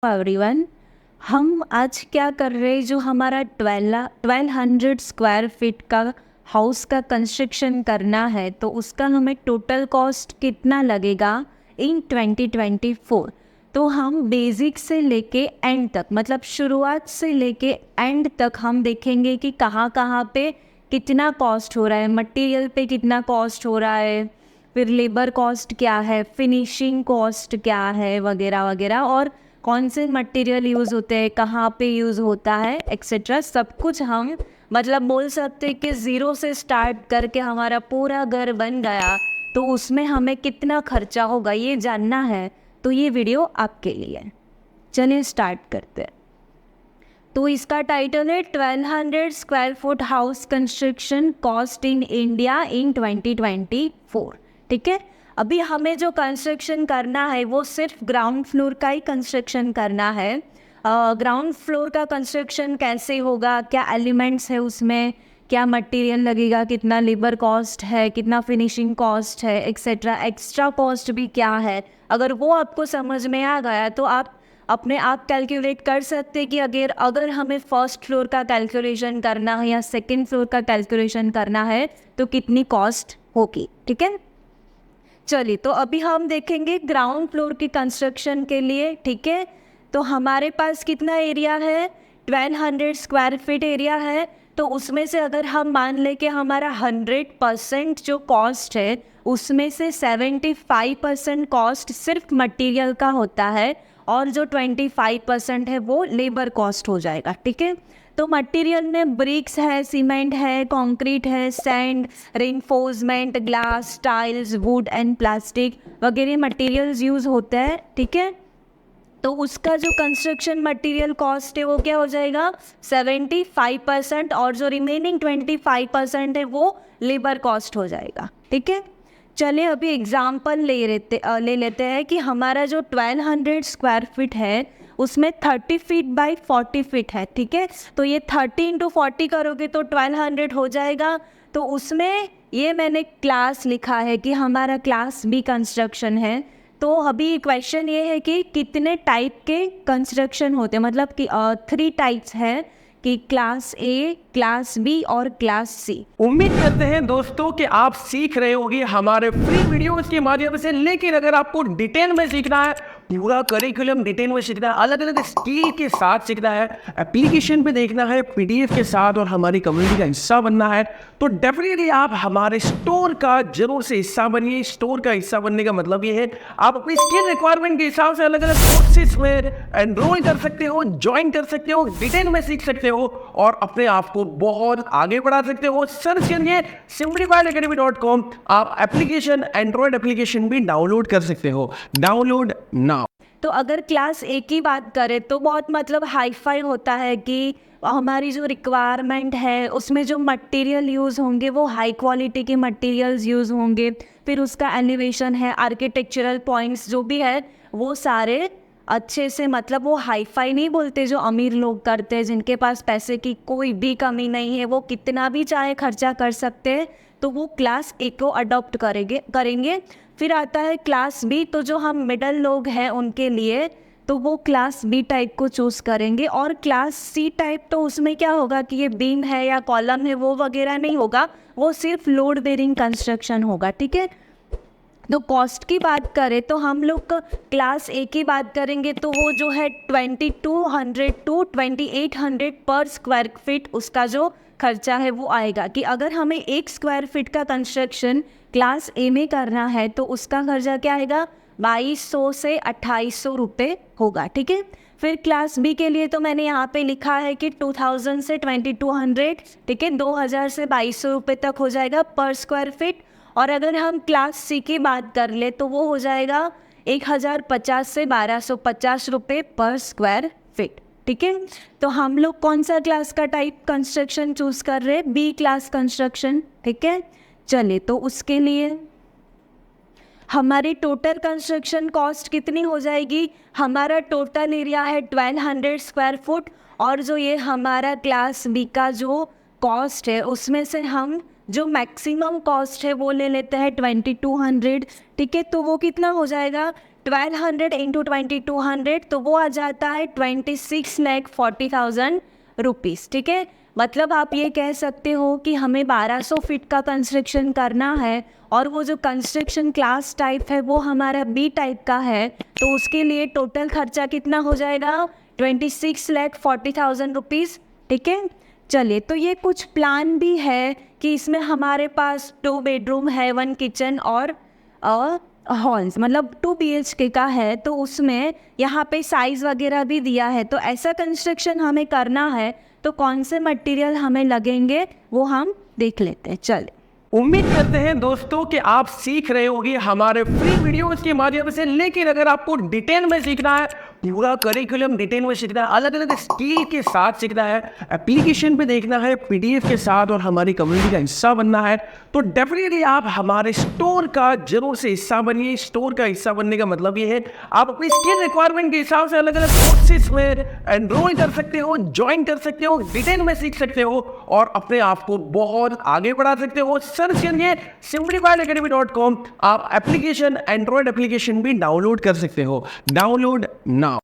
Everyone. हम आज क्या कर रहे हैं, जो हमारा 1200 स्क्वायर फीट का हाउस का कंस्ट्रक्शन करना है, तो उसका हमें टोटल कॉस्ट कितना लगेगा इन 2024। तो हम बेसिक से लेके एंड तक, मतलब शुरुआत से लेके एंड तक हम देखेंगे कि कहाँ कहाँ पे कितना कॉस्ट हो रहा है, मटेरियल पे कितना कॉस्ट हो रहा है, फिर लेबर कॉस्ट क्या है, फिनिशिंग कॉस्ट क्या है, वगैरह वगैरह, और कौन से मटेरियल यूज़ होते हैं, कहाँ पे यूज़ होता है, एक्सेट्रा। सब कुछ हम मतलब बोल सकते हैं कि ज़ीरो से स्टार्ट करके हमारा पूरा घर बन गया तो उसमें हमें कितना खर्चा होगा ये जानना है। तो ये वीडियो आपके लिए। चलिए स्टार्ट करते हैं। तो इसका टाइटल है 1200 square foot house construction cost in India in 2024। ठीक है, अभी हमें जो कंस्ट्रक्शन करना है वो सिर्फ ग्राउंड फ्लोर का ही कंस्ट्रक्शन करना है। ग्राउंड फ्लोर का कंस्ट्रक्शन कैसे होगा, क्या एलिमेंट्स है उसमें, क्या मटेरियल लगेगा, कितना लेबर कॉस्ट है, कितना फिनिशिंग कॉस्ट है, एक्सेट्रा, एक्स्ट्रा कॉस्ट भी क्या है। अगर वो आपको समझ में आ गया तो आप अपने आप कैलकुलेट कर सकते हैं कि अगर हमें फर्स्ट फ्लोर का कैलकुलेशन करना है या सेकंड फ्लोर का कैलकुलेशन करना है तो कितनी कॉस्ट होगी। ठीक है, चलिए तो अभी हम देखेंगे ग्राउंड फ्लोर की कंस्ट्रक्शन के लिए। ठीक है, तो हमारे पास कितना एरिया है, 1200 स्क्वायर फीट एरिया है। तो उसमें से अगर हम मान लें कि हमारा 100% जो कॉस्ट है उसमें से 75% कॉस्ट सिर्फ मटेरियल का होता है और जो 25% है वो लेबर कॉस्ट हो जाएगा। ठीक है, तो मटेरियल में ब्रिक्स है, सीमेंट है, कंक्रीट है, sand, reinforcement, glass, tiles, would and plastic वगैरह मटेरियल्स यूज़ होते हैं। ठीक है, तो उसका जो कंस्ट्रक्शन मटेरियल कॉस्ट है वो क्या हो जाएगा 75%, और जो रिमेनिंग 25% है वो लेबर कॉस्ट हो जाएगा। ठीक है, चलिए अभी एग्जाम्पल ले लेते हैं कि हमारा जो 1200 स्क्वायर फीट है उसमें 30 फीट बाई 40 फीट है। ठीक है, तो ये 30 इंटू 40 करोगे तो 1200 हो जाएगा। तो उसमें ये मैंने क्लास लिखा है कि हमारा क्लास बी कंस्ट्रक्शन है। तो अभी क्वेश्चन ये है कि कितने टाइप के कंस्ट्रक्शन होते हैं, मतलब कि 3 टाइप्स हैं कि क्लास ए, क्लास बी और क्लास सी। उम्मीद करते हैं दोस्तों कि आप सीख रहे होंगे हमारे फ्री वीडियोस के माध्यम से। लेकिन अगर आपको डिटेल में सीखना है, पूरा करिकुलम डिटेल में सीखना है, अलग अलग स्किल के साथ सीखना है, एप्लीकेशन पे देखना है, पीडीएफ के साथ, और हमारी कम्युनिटी का हिस्सा बनना है, तो डेफिनेटली आप हमारे स्टोर का जरूर से हिस्सा बनिए। स्टोर का हिस्सा बनने का मतलब ये है आप अपनी स्किल रिक्वायरमेंट के हिसाब से अलग अलग कोर्सेज में एनरोल कर सकते हो, ज्वाइन कर सकते हो, डिटेल में सीख सकते हो और अपने आप को बहुत आगे बढ़ा सकते हो। सर्च करिए simplifiedacademy.com। आप एप्लीकेशन, एंड्रॉइड एप्लीकेशन भी डाउनलोड कर सकते हो। Download now. तो अगर क्लास ए की बात करें तो बहुत मतलब हाईफाई होता है कि हमारी जो रिक्वायरमेंट है उसमें जो मटेरियल यूज़ होंगे वो हाई क्वालिटी के मटेरियल्स यूज़ होंगे। फिर उसका एलिवेशन है, आर्किटेक्चरल पॉइंट्स जो भी है वो सारे अच्छे से, मतलब वो हाईफाई नहीं बोलते जो अमीर लोग करते हैं, जिनके पास पैसे की कोई भी कमी नहीं है, वो कितना भी चाहे खर्चा कर सकते हैं, तो वो क्लास ए को अडॉप्ट करेंगे। फिर आता है क्लास बी, तो जो हम मिडल लोग हैं उनके लिए तो वो क्लास बी टाइप को चूज़ करेंगे। और क्लास सी टाइप तो उसमें क्या होगा कि ये बीम है या कॉलम है वो वगैरह नहीं होगा, वो सिर्फ लोड बेरिंग कंस्ट्रक्शन होगा। ठीक है, तो कॉस्ट की बात करें तो हम लोग क्लास ए की बात करेंगे तो वो जो है 2200 टू 2800 पर स्क्वायर फीट उसका जो खर्चा है वो आएगा। कि अगर हमें 1 स्क्वायर फीट का कंस्ट्रक्शन क्लास ए में करना है तो उसका खर्चा क्या आएगा 2200 से 2800 रुपये होगा। ठीक है, फिर क्लास बी के लिए तो मैंने यहाँ पे लिखा है कि 2000 से 2200, ठीक है, 2000 से 2200 रुपये तक हो जाएगा पर स्क्वायर फीट। और अगर हम क्लास सी की बात कर ले तो वो हो जाएगा 1050 से 1250 रुपये पर स्क्वायर फीट। ठीक है, तो हम लोग कौन सा क्लास का टाइप कंस्ट्रक्शन चूज़ कर रहे हैं, बी क्लास कंस्ट्रक्शन। ठीक है, चलिए तो उसके लिए हमारी टोटल कंस्ट्रक्शन कॉस्ट कितनी हो जाएगी, हमारा टोटल एरिया है 1200 स्क्वायर फुट, और जो ये हमारा क्लास बी का जो कॉस्ट है उसमें से हम जो मैक्सिमम कॉस्ट है वो ले लेते हैं 2200। ठीक है, तो वो कितना हो जाएगा 1200 इंटू 2200 तो वो आ जाता है 26,40,000 रुपीज़। ठीक है, मतलब आप ये कह सकते हो कि हमें 1200 फीट का कंस्ट्रक्शन करना है और वो जो कंस्ट्रक्शन क्लास टाइप है वो हमारा बी टाइप का है, तो उसके लिए टोटल खर्चा कितना हो जाएगा 26,40,000 रुपीज़। ठीक है, चलिए, तो ये कुछ प्लान भी है कि इसमें हमारे पास 2 बेडरूम है, 1 किचन और हॉल्स, मतलब 2 BHK का है, तो उसमें यहाँ पे साइज़ वगैरह भी दिया है। तो ऐसा कंस्ट्रक्शन हमें करना है तो कौन से मटेरियल हमें लगेंगे वो हम देख लेते हैं। चलिए, उम्मीद करते हैं दोस्तों कि आप सीख रहे होंगे हमारे फ्री वीडियोस के माध्यम से, लेकिन अगर आपको डिटेल में सीखना है, पूरा करिकुलम डिटेल में सीखना है, अलग अलग स्किल के साथ सीखना है, एप्लीकेशन पे देखना है, PDF के साथ और हमारी कम्युनिटी का हिस्सा बनना है, तो डेफिनेटली आप हमारे स्टोर का जरूर से हिस्सा बनिए। स्टोर का हिस्सा बनने का मतलब ये है आप अपनी स्किल रिक्वायरमेंट के हिसाब से अलग अलग कोर्सेज में एनरोल कर सकते हो, ज्वाइन कर सकते हो, डिटेल में सीख सकते हो और अपने आप को बहुत आगे बढ़ा सकते हो। सर्च करिए simplifiedacademy.com। आप एप्लीकेशन, एंड्रॉयड एप्लीकेशन भी डाउनलोड कर सकते हो। Download now.